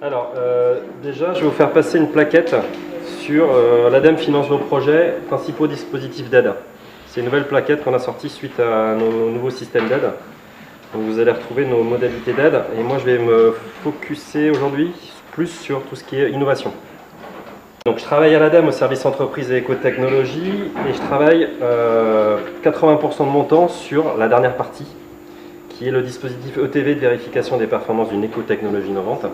Alors, déjà, je vais vous faire passer une plaquette sur l'ADEME finance nos projets, principaux dispositifs d'aide. C'est une nouvelle plaquette qu'on a sortie suite à nos nouveaux systèmes d'aide. Donc vous allez retrouver nos modalités d'aide. Et moi, je vais me focuser aujourd'hui plus sur tout ce qui est innovation. Donc je travaille à l'ADEME au service entreprise et écotechnologie et je travaille 80% de mon temps sur la dernière partie, qui est le dispositif ETV de vérification des performances d'une écotechnologie innovante.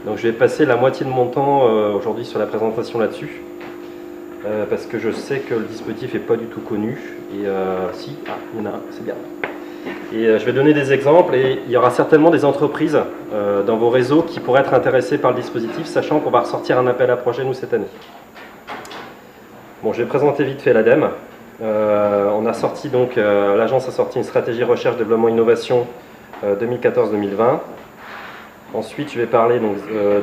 Donc je vais passer la moitié de mon temps aujourd'hui sur la présentation là-dessus, parce que je sais que le dispositif n'est pas du tout connu, et il y en a un, c'est bien. Et je vais donner des exemples, et il y aura certainement des entreprises dans vos réseaux qui pourraient être intéressées par le dispositif, sachant qu'on va ressortir un appel à projet, nous, cette année. Bon, je vais présenter vite fait l'ADEME. L'agence a sorti une stratégie recherche, développement, innovation 2014-2020. Ensuite, je vais parler,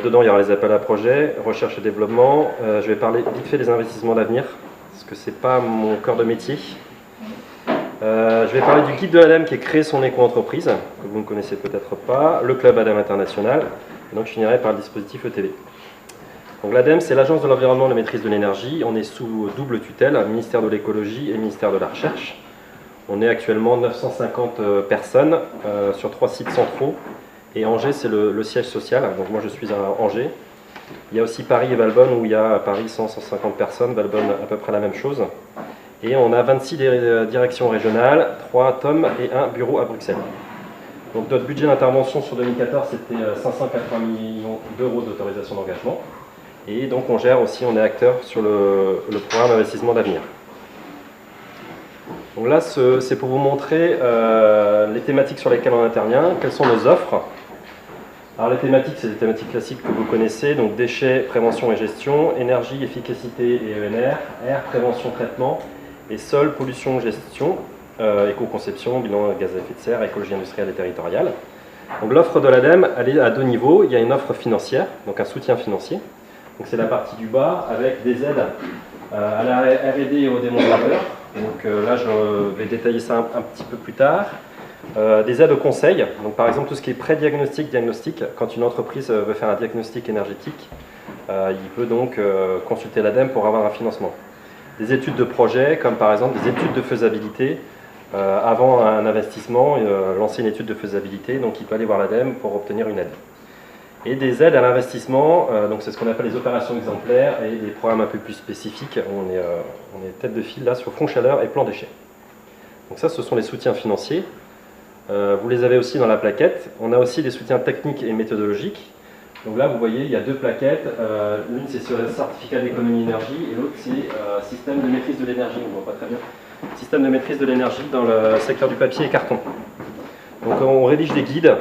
dedans il y aura les appels à projets, recherche et développement. Je vais parler vite fait des investissements d'avenir, parce que ce n'est pas mon cœur de métier. Je vais parler du guide de l'ADEME qui est créé son éco-entreprise, que vous ne connaissez peut-être pas, le club ADEME international. Et donc je finirai par le dispositif ETV. Donc l'ADEME, c'est l'Agence de l'environnement et de la maîtrise de l'énergie. On est sous double tutelle, ministère de l'écologie et ministère de la recherche. On est actuellement 950 personnes sur 3 sites centraux. Et Angers, c'est le siège social, donc moi je suis à Angers. Il y a aussi Paris et Valbonne, où il y a à Paris 100-150 personnes, Valbonne à peu près la même chose. Et on a 26 directions régionales, 3 TOM et un bureau à Bruxelles. Donc notre budget d'intervention sur 2014, c'était 580 millions d'euros d'autorisation d'engagement. Et donc on est acteur sur le programme d'investissement d'avenir. Donc là, c'est pour vous montrer les thématiques sur lesquelles on intervient, quelles sont nos offres. Alors les thématiques, c'est des thématiques classiques que vous connaissez, donc déchets, prévention et gestion, énergie, efficacité et ENR, air, prévention, traitement, et sol, pollution, gestion, éco-conception, bilan gaz à effet de serre, écologie industrielle et territoriale. Donc l'offre de l'ADEME, elle est à 2 niveaux. Il y a une offre financière, donc un soutien financier. Donc c'est la partie du bas, avec des aides à la R&D et aux démonstrateurs. Donc là, je vais détailler ça un petit peu plus tard. Des aides au conseil, donc par exemple tout ce qui est pré-diagnostic, diagnostic, quand une entreprise veut faire un diagnostic énergétique, il peut donc consulter l'ADEME pour avoir un financement. Des études de projet, comme par exemple des études de faisabilité, avant un investissement, lancer une étude de faisabilité, donc il peut aller voir l'ADEME pour obtenir une aide. Et des aides à l'investissement, donc c'est ce qu'on appelle les opérations exemplaires et des programmes un peu plus spécifiques. On est tête de file là sur front chaleur et plan déchets. Donc ça, ce sont les soutiens financiers. Vous les avez aussi dans la plaquette. On a aussi des soutiens techniques et méthodologiques. Donc là, vous voyez, il y a 2 plaquettes. L'une, c'est sur le certificat d'économie d'énergie et l'autre, c'est système de maîtrise de l'énergie. On ne voit pas très bien. Système de maîtrise de l'énergie dans le secteur du papier et carton. Donc on rédige des guides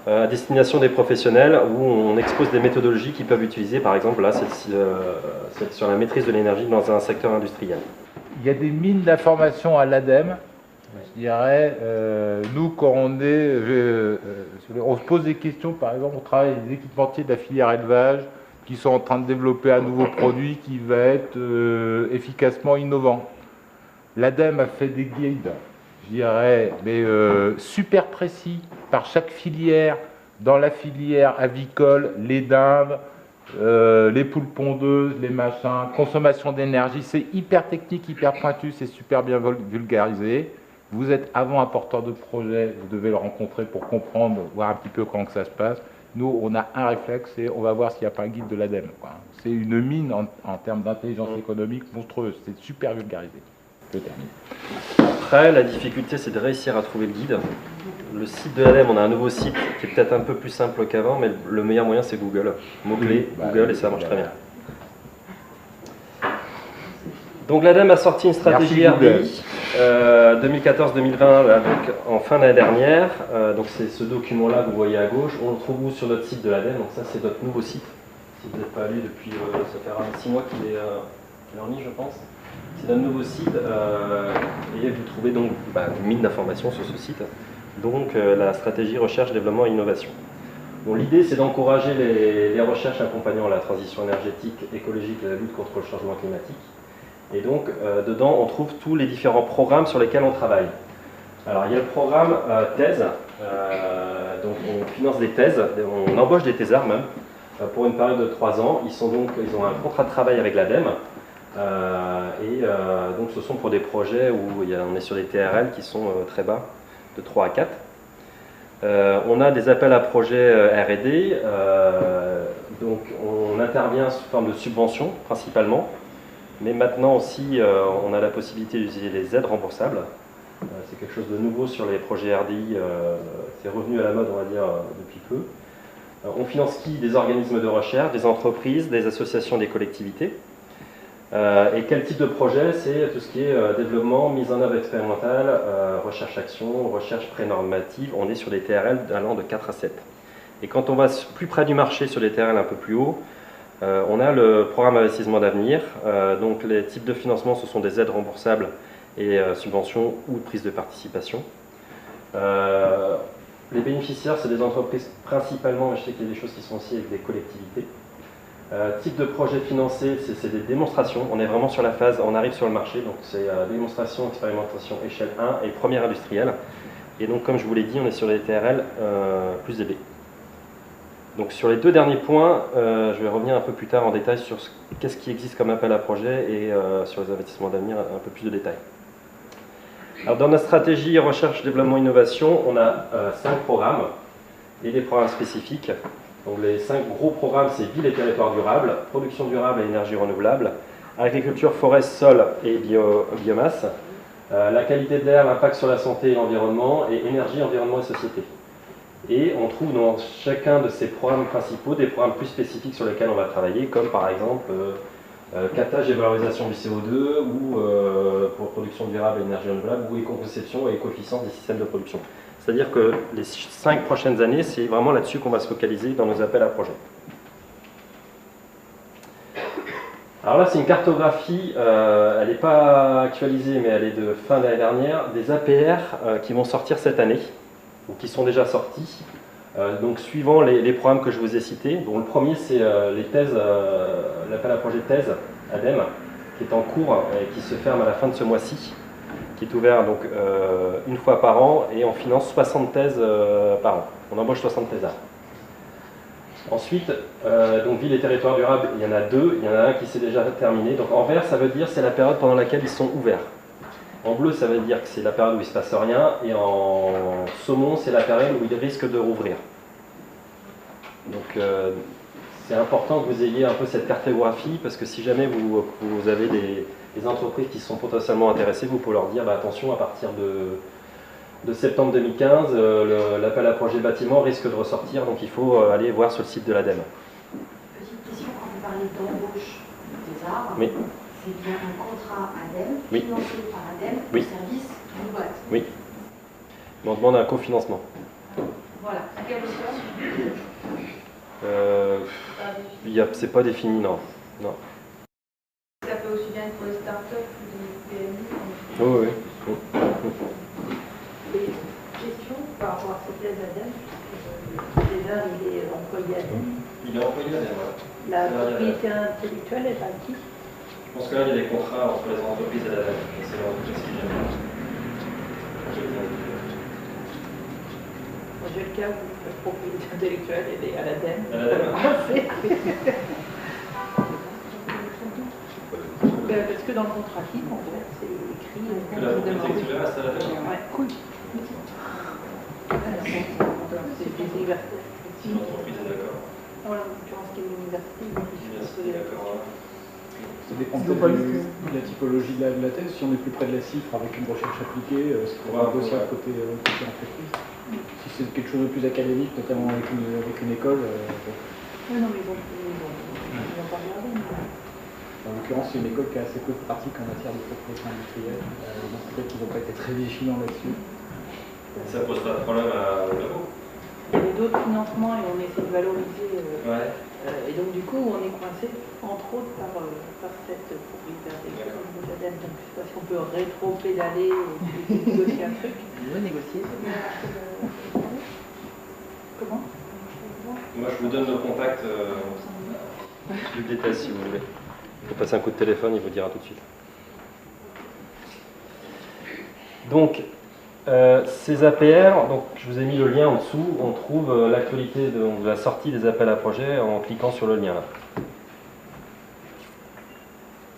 à destination des professionnels où on expose des méthodologies qu'ils peuvent utiliser. Par exemple, là, c'est sur la maîtrise de l'énergie dans un secteur industriel. Il y a des mines d'informations à l'ADEME. Je dirais, nous, quand on se pose des questions, par exemple, on travaille avec des équipementiers de la filière élevage qui sont en train de développer un nouveau produit qui va être efficacement innovant. L'ADEME a fait des guides, je dirais, mais super précis par chaque filière. Dans la filière avicole, les dindes, les poules pondeuses, les machins, consommation d'énergie, c'est hyper technique, hyper pointu, c'est super bien vulgarisé. Vous êtes avant un porteur de projet, vous devez le rencontrer pour comprendre, voir un petit peu comment que ça se passe. Nous, on a un réflexe, et on va voir s'il n'y a pas un guide de l'ADEME. C'est une mine en termes d'intelligence économique monstrueuse, c'est super vulgarisé. Je termine. Après, la difficulté, c'est de réussir à trouver le guide. Le site de l'ADEME, on a un nouveau site qui est peut-être un peu plus simple qu'avant, mais le meilleur moyen, c'est Google. Mots-clés, Google, et ça marche très bien. Donc l'ADEME a sorti une stratégie RDI 2014-2020 en fin d'année dernière. Donc c'est ce document-là que vous voyez à gauche. On le trouve sur notre site de l'ADEME. Donc ça, c'est notre nouveau site. Si vous n'êtes pas allé depuis, ça fait 6 mois qu'il est en ligne, je pense. C'est notre nouveau site et vous trouvez donc une mine d'informations sur ce site. Donc la stratégie recherche, développement et innovation. Bon, l'idée, c'est d'encourager les recherches accompagnant la transition énergétique, écologique et la lutte contre le changement climatique. Et donc, dedans, on trouve tous les différents programmes sur lesquels on travaille. Alors, il y a le programme thèse, donc on finance des thèses, on embauche des thésards même, pour une période de 3 ans. Ils ont un contrat de travail avec l'ADEME, donc ce sont pour des projets où on est sur des TRL qui sont très bas, de 3 à 4. On a des appels à projets R&D, donc on intervient sous forme de subvention principalement, mais maintenant aussi on a la possibilité d'utiliser les aides remboursables. C'est quelque chose de nouveau sur les projets RDI, c'est revenu à la mode on va dire depuis peu. On finance des organismes de recherche, des entreprises, des associations, des collectivités. Et quel type de projet? C'est tout ce qui est développement, mise en œuvre expérimentale, recherche-action, recherche prénormative. On est sur des TRL allant de 4 à 7. Et quand on va plus près du marché, sur des TRL un peu plus haut, on a le programme investissement d'avenir. Donc les types de financement, ce sont des aides remboursables et subventions ou prise de participation. Les bénéficiaires, c'est des entreprises principalement, mais je sais qu'il y a des choses qui sont aussi avec des collectivités. Type de projet financé, c'est des démonstrations. On est vraiment sur la phase, on arrive sur le marché, donc c'est démonstration, expérimentation, échelle 1 et première industrielle. Et donc, comme je vous l'ai dit, on est sur les TRL plus élevés. Donc, sur les 2 derniers points, je vais revenir un peu plus tard en détail sur qu'est-ce qui existe comme appel à projet et sur les investissements d'avenir, un peu plus de détails. Alors, dans notre stratégie recherche, développement, innovation, on a 5 programmes et des programmes spécifiques. Donc les 5 gros programmes, c'est ville et territoire durable, production durable et énergie renouvelable, agriculture, forêt, sol et biomasse, la qualité de l'air, l'impact sur la santé et l'environnement, et énergie, environnement et société. Et on trouve dans chacun de ces programmes principaux des programmes plus spécifiques sur lesquels on va travailler, comme par exemple captage et valorisation du CO2, ou pour production durable et énergie renouvelable, ou éco-conception et éco-efficience des systèmes de production. C'est-à-dire que les 5 prochaines années, c'est vraiment là-dessus qu'on va se focaliser dans nos appels à projets. Alors là, c'est une cartographie, elle n'est pas actualisée, mais elle est de fin d'année dernière, des APR qui vont sortir cette année, ou qui sont déjà sortis, donc suivant les programmes que je vous ai cités. Donc le premier, c'est les thèses, l'appel à projet thèse ADEME, qui est en cours et qui se ferme à la fin de ce mois-ci, qui est ouvert donc une fois par an, et on finance 60 thèses par an. On embauche 60 thésards. Ensuite, donc ville et territoire durable, il y en a 2, il y en a un qui s'est déjà terminé. Donc en vert, ça veut dire c'est la période pendant laquelle ils sont ouverts. En bleu, ça veut dire que c'est la période où il ne se passe rien, et en saumon, c'est la période où ils risquent de rouvrir. Donc c'est important que vous ayez un peu cette cartographie, parce que si jamais vous avez des entreprises qui sont potentiellement intéressées, vous pouvez leur dire bah, attention, à partir de septembre 2015, l'appel à projet bâtiment risque de ressortir, donc il faut aller voir sur le site de l'ADEME. Petite question, quand vous parlez d'embauche des arbres, oui. C'est bien un contrat ADEME, oui. financé par ADEME, oui. au service d'une boîte. Oui. Mais on demande un cofinancement. Voilà. À quelle hauteur c'est pas défini, non. Non. Ça peut aussi bien être pour les startups ou des PME. Oui, oui. Et question par rapport à cette thèse ADEME, déjà il est employé ADEME. Il est employé ADEME, voilà. La propriété intellectuelle est à qui? Je pense que là, il y a des contrats entre les entreprises et l'ADEME. C'est l'entreprise qui vient. J'ai le cas où la propriété intellectuelle est à l'ADEME. À l'ADEME. Parce que dans le contrat KIP, en fait, c'est écrit Que la propriété intellectuelle reste à l'ADEME. Ouais. Cool. C'est des universités. Si l'entreprise est d'accord. Voilà, en l'occurrence, qui est l'université. L'université est d'accord. Ça dépend de la typologie de la thèse. Si on est plus près de la CIFRE avec une recherche appliquée, c'est pour un dossier à côté entreprise. Si c'est quelque chose de plus académique, notamment avec une école. Oui, non, mais bon, ils vont pas regarder. En l'occurrence, c'est une école qui a assez peu de pratique en matière de propriété industrielle. Donc peut-être qu'ils n'ont pas été très vigilants là-dessus. Ça pose pas de problème à Labo. Il y avait d'autres financements et on essaie de valoriser. Ouais. Et donc du coup, on est coincé, entre autres, par cette propriété intellectuelle de l'ADEME. Donc je ne sais pas si on peut rétro-pédaler et négocier un truc. On va négocier. Comment? Moi, je vous donne le contact du détail si vous voulez. Vous passez un coup de téléphone, il vous dira tout de suite. Donc, Ces APR, donc je vous ai mis le lien en dessous, on trouve l'actualité de la sortie des appels à projets en cliquant sur le lien là.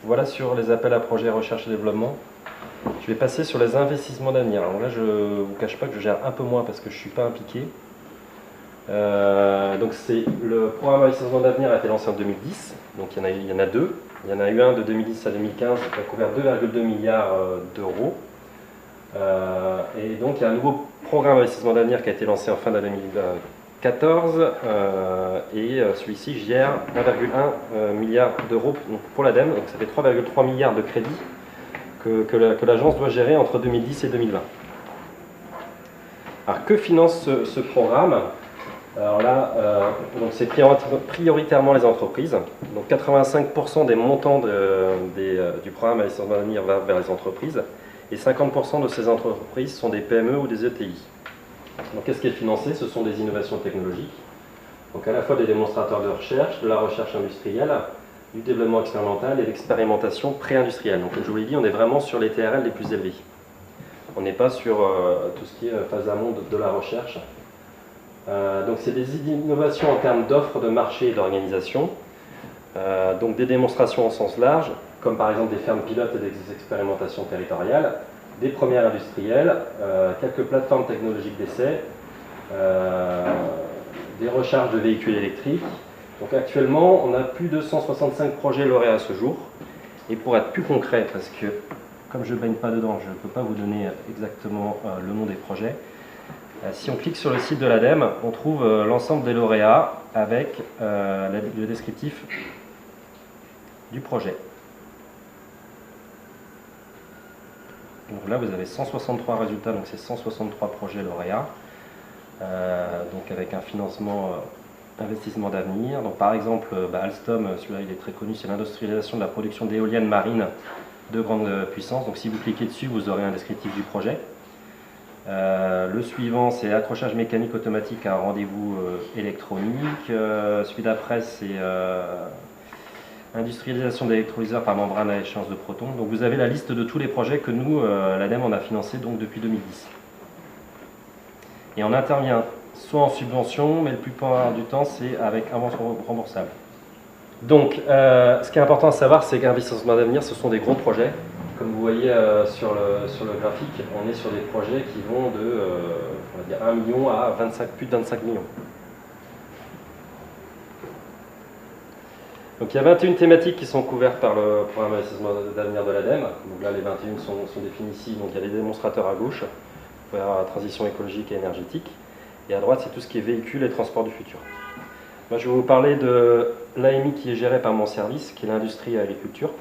Voilà sur les appels à projets recherche et développement. Je vais passer sur les investissements d'avenir. Alors là, je ne vous cache pas que je gère un peu moins parce que je ne suis pas impliqué. Donc le programme investissement d'avenir a été lancé en 2010, donc il y en a deux. Il y en a eu un de 2010 à 2015 qui a couvert 2,2 milliards d'euros. Et donc il y a un nouveau programme d'investissement d'avenir qui a été lancé en fin d'année 2014 et celui-ci gère 1,1 milliard d'euros pour l'ADEME, donc ça fait 3,3 milliards de crédits que l'agence doit gérer entre 2010 et 2020. Alors que finance ce programme? Alors là, c'est prioritairement les entreprises. Donc 85% des montants du programme d'investissement d'avenir va vers les entreprises et 50% de ces entreprises sont des PME ou des ETI. Donc qu'est-ce qui est financé? Ce sont des innovations technologiques, donc à la fois des démonstrateurs de recherche, de la recherche industrielle, du développement expérimental et l'expérimentation pré-industrielle. Donc comme je vous l'ai dit, on est vraiment sur les TRL les plus élevés. On n'est pas sur tout ce qui est phase amont de la recherche. Donc c'est des innovations en termes d'offres de marché et d'organisation, donc des démonstrations au sens large, comme par exemple des fermes pilotes et des expérimentations territoriales, des premières industrielles, quelques plateformes technologiques d'essai, des recharges de véhicules électriques. Donc actuellement, on a plus de 165 projets lauréats à ce jour. Et pour être plus concret, parce que comme je ne baigne pas dedans, je ne peux pas vous donner exactement le nom des projets, si on clique sur le site de l'ADEME, on trouve l'ensemble des lauréats avec le descriptif du projet. Donc là, vous avez 163 résultats, donc c'est 163 projets lauréats, donc avec un financement investissement d'avenir. Donc par exemple, Alstom, celui-là il est très connu, c'est l'industrialisation de la production d'éoliennes marines de grande puissance. Donc si vous cliquez dessus, vous aurez un descriptif du projet. Le suivant, c'est accrochage mécanique automatique à un rendez-vous électronique. Celui d'après, c'est industrialisation d'électrolyseurs par membrane à échéance de protons. Donc vous avez la liste de tous les projets que nous, l'ADEME, on a financés donc, depuis 2010. Et on intervient soit en subvention, mais le plus plupart du temps, c'est avec avance remboursable. Donc, ce qui est important à savoir, c'est qu'investissement d'avenir, ce sont des gros projets. Comme vous voyez sur le graphique, on est sur des projets qui vont de on va dire 1 million à plus de 25 millions. Donc il y a 21 thématiques qui sont couvertes par le programme d'investissement d'avenir de l'ADEME. Donc là, les 21 sont définies ici. Donc il y a les démonstrateurs à gauche, pour la transition écologique et énergétique. Et à droite, c'est tout ce qui est véhicules et transport du futur. Moi, je vais vous parler de l'AMI qui est géré par mon service, qui est l'industrie et l'agriculture.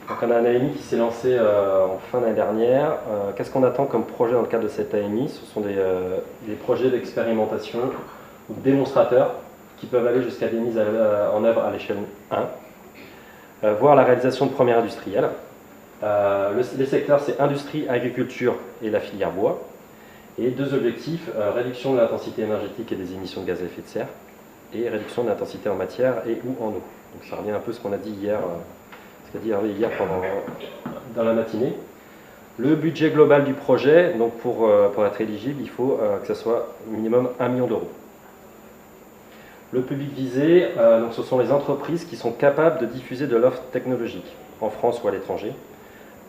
Donc on a un AMI qui s'est lancé en fin d'année dernière. Qu'est-ce qu'on attend comme projet dans le cadre de cette AMI? Ce sont des projets d'expérimentation ou de démonstrateurs qui peuvent aller jusqu'à des mises en œuvre à l'échelle 1, voire la réalisation de premières industrielles. Les secteurs, c'est industrie, agriculture et la filière bois. Et deux objectifs, réduction de l'intensité énergétique et des émissions de gaz à effet de serre, et réduction de l'intensité en matière et ou en eau. Donc ça revient un peu à ce qu'on a dit hier, dans la matinée. Le budget global du projet, donc pour être éligible, il faut que ce soit minimum 1 million d'euros. Le public visé, donc ce sont les entreprises qui sont capables de diffuser de l'offre technologique, en France ou à l'étranger.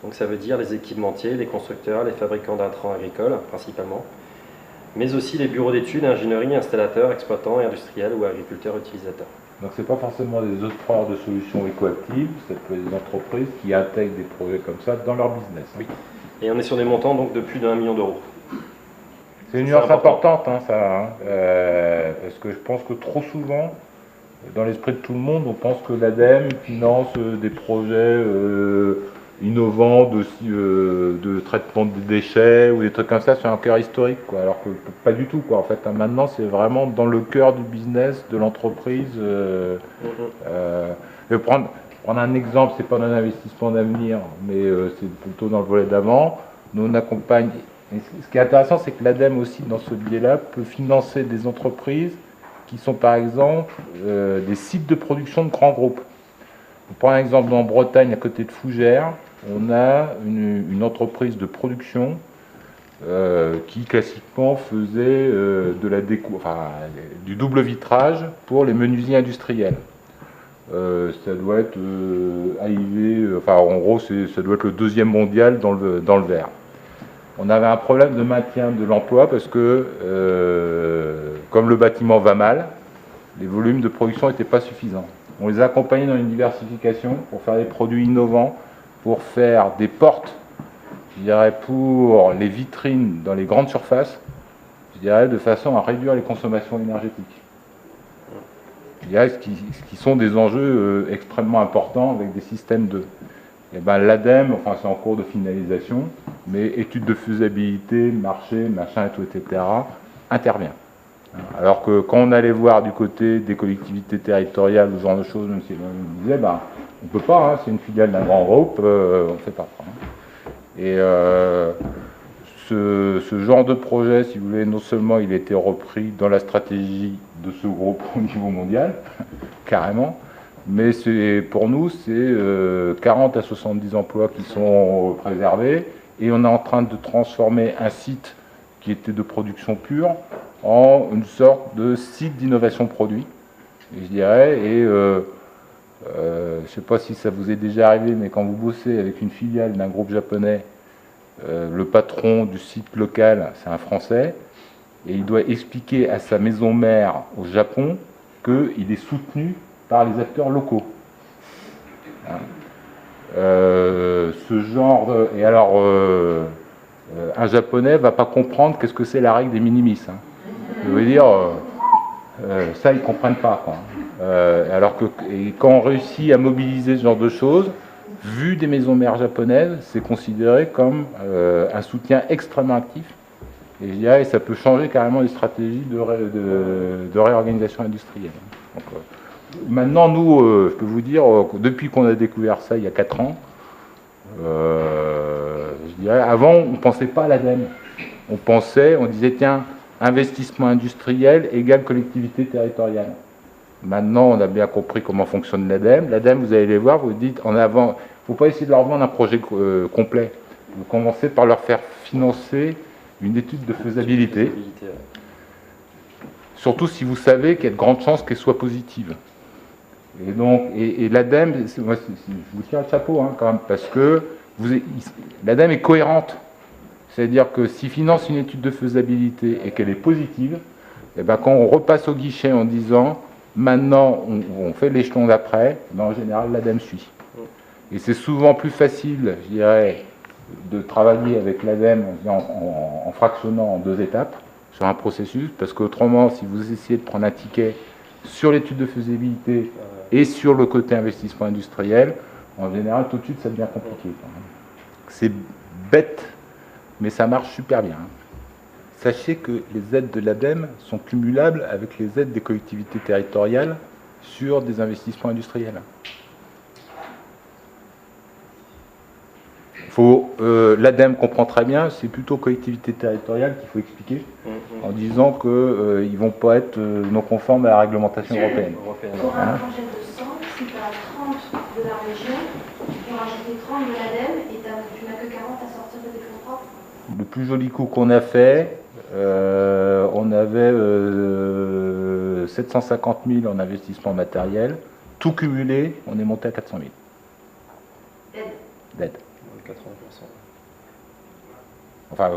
Donc ça veut dire les équipementiers, les constructeurs, les fabricants d'intrants agricoles principalement, mais aussi les bureaux d'études, ingénierie, installateurs, exploitants, industriels ou agriculteurs utilisateurs. Donc ce n'est pas forcément des offreurs de solutions écoactives, ça peut être des entreprises qui intègrent des projets comme ça dans leur business. Oui. Et on est sur des montants donc, de plus d'1 million d'euros. C'est une nuance importante, hein, ça, parce que je pense que trop souvent, dans l'esprit de tout le monde, on pense que l'ADEME finance des projets innovants de traitement des déchets ou des trucs comme ça sur un cœur historique, quoi, alors que pas du tout, quoi. En fait, maintenant, c'est vraiment dans le cœur du business de l'entreprise. Je vais prendre un exemple, c'est pas un investissement d'avenir, mais c'est plutôt dans le volet d'avant. Nous, on accompagne. Et ce qui est intéressant, c'est que l'ADEME aussi, dans ce biais-là, peut financer des entreprises qui sont, par exemple, des sites de production de grands groupes. On prend un exemple en Bretagne, à côté de Fougères, on a une entreprise de production qui classiquement faisait du double vitrage pour les menuisiers industriels. Ça doit être AIV, en gros, ça doit être le 2e mondial dans le verre. On avait un problème de maintien de l'emploi parce que, comme le bâtiment va mal, les volumes de production n'étaient pas suffisants. On les a accompagnés dans une diversification pour faire des produits innovants, pour faire des portes, je dirais, pour les vitrines dans les grandes surfaces, je dirais, de façon à réduire les consommations énergétiques. Je dirais, ce qui sont des enjeux extrêmement importants avec des systèmes de... Et ben, l'ADEME, c'est en cours de finalisation, mais études de faisabilité, marché, machin et tout, etc., intervient. Alors que quand on allait voir du côté des collectivités territoriales, ce genre de choses, même si on disait, on ne peut pas, c'est une filiale d'un grand groupe, on ne fait pas. Et ce genre de projet, si vous voulez, non seulement il a été repris dans la stratégie de ce groupe au niveau mondial, carrément, mais pour nous, c'est 40 à 70 emplois qui sont préservés, et on est en train de transformer un site qui était de production pure en une sorte de site d'innovation produit, je dirais, et je ne sais pas si ça vous est déjà arrivé, mais quand vous bossez avec une filiale d'un groupe japonais, le patron du site local, c'est un Français, et il doit expliquer à sa maison mère au Japon qu'il est soutenu par les acteurs locaux. Ce genre et alors un japonais va pas comprendre qu'est-ce que c'est la règle des minimis. Je veux dire, ça ils comprennent pas, quoi. Alors que quand on réussit à mobiliser ce genre de choses, vu des maisons mères japonaises, c'est considéré comme un soutien extrêmement actif. Et je dirais, ça peut changer carrément les stratégies de réorganisation industrielle. Donc, maintenant, nous, je peux vous dire, depuis qu'on a découvert ça il y a 4 ans, je dirais, avant, on ne pensait pas à l'ADEME. On disait, tiens, investissement industriel égale collectivité territoriale. Maintenant, on a bien compris comment fonctionne l'ADEME. L'ADEME, vous allez les voir, vous dites, en avant, il ne faut pas essayer de leur vendre un projet complet. Vous commencez par leur faire financer une étude de faisabilité. Surtout si vous savez qu'il y a de grandes chances qu'elle soit positive. Et donc, et l'ADEME, je vous tire le chapeau quand même, parce que l'ADEME est cohérente. C'est-à-dire que s'il finance une étude de faisabilité et qu'elle est positive, et ben quand on repasse au guichet en disant maintenant on fait l'échelon d'après, en général l'ADEME suit. Et c'est souvent plus facile, je dirais, de travailler avec l'ADEME en fractionnant en 2 étapes sur un processus, parce qu'autrement, si vous essayez de prendre un ticket sur l'étude de faisabilité et sur le côté investissement industriel, en général, tout de suite, ça devient compliqué. C'est bête, mais ça marche super bien. Sachez que les aides de l'ADEME sont cumulables avec les aides des collectivités territoriales sur des investissements industriels. L'ADEME comprend très bien, c'est plutôt collectivité territoriale qu'il faut expliquer, en disant qu'ils ne vont pas être non conformes à la réglementation européenne. Pour un projet de 100, si tu as 30 de la région, tu peux rajouter 30 de l'ADEME et tu n'as que 40 à sortir de tes fonds propres. Le plus joli coup qu'on a fait, on avait 750 000 en investissement matériel. Tout cumulé, on est monté à 400 000. D'aide. 80%. Enfin,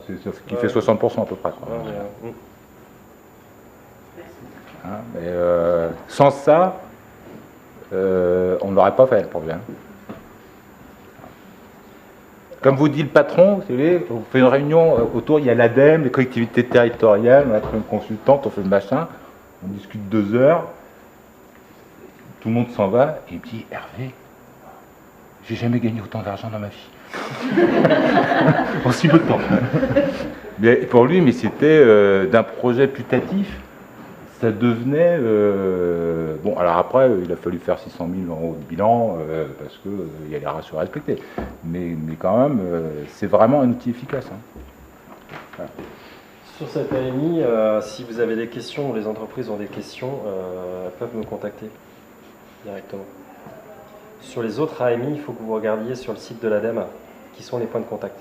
c'est ce qui fait 60% à peu près. Mais sans ça, on ne l'aurait pas fait le projet. Comme vous dit le patron, vous savez, on fait une réunion autour, il y a l'ADEME, les collectivités territoriales, on a pris une consultante, on fait le machin, on discute 2 heures, tout le monde s'en va, et il me dit, Hervé, j'ai jamais gagné autant d'argent dans ma vie. En si peu de temps. Mais pour lui, mais c'était d'un projet putatif, ça devenait... Bon, alors après, il a fallu faire 600 000 en haut de bilan, parce qu'il y a les ratios à respecter. Mais quand même, c'est vraiment un outil efficace. Voilà. Sur cette AMI, si vous avez des questions, ou les entreprises ont des questions, elles peuvent me contacter directement. Sur les autres AMI, il faut que vous regardiez sur le site de l'ADEME qui sont les points de contact.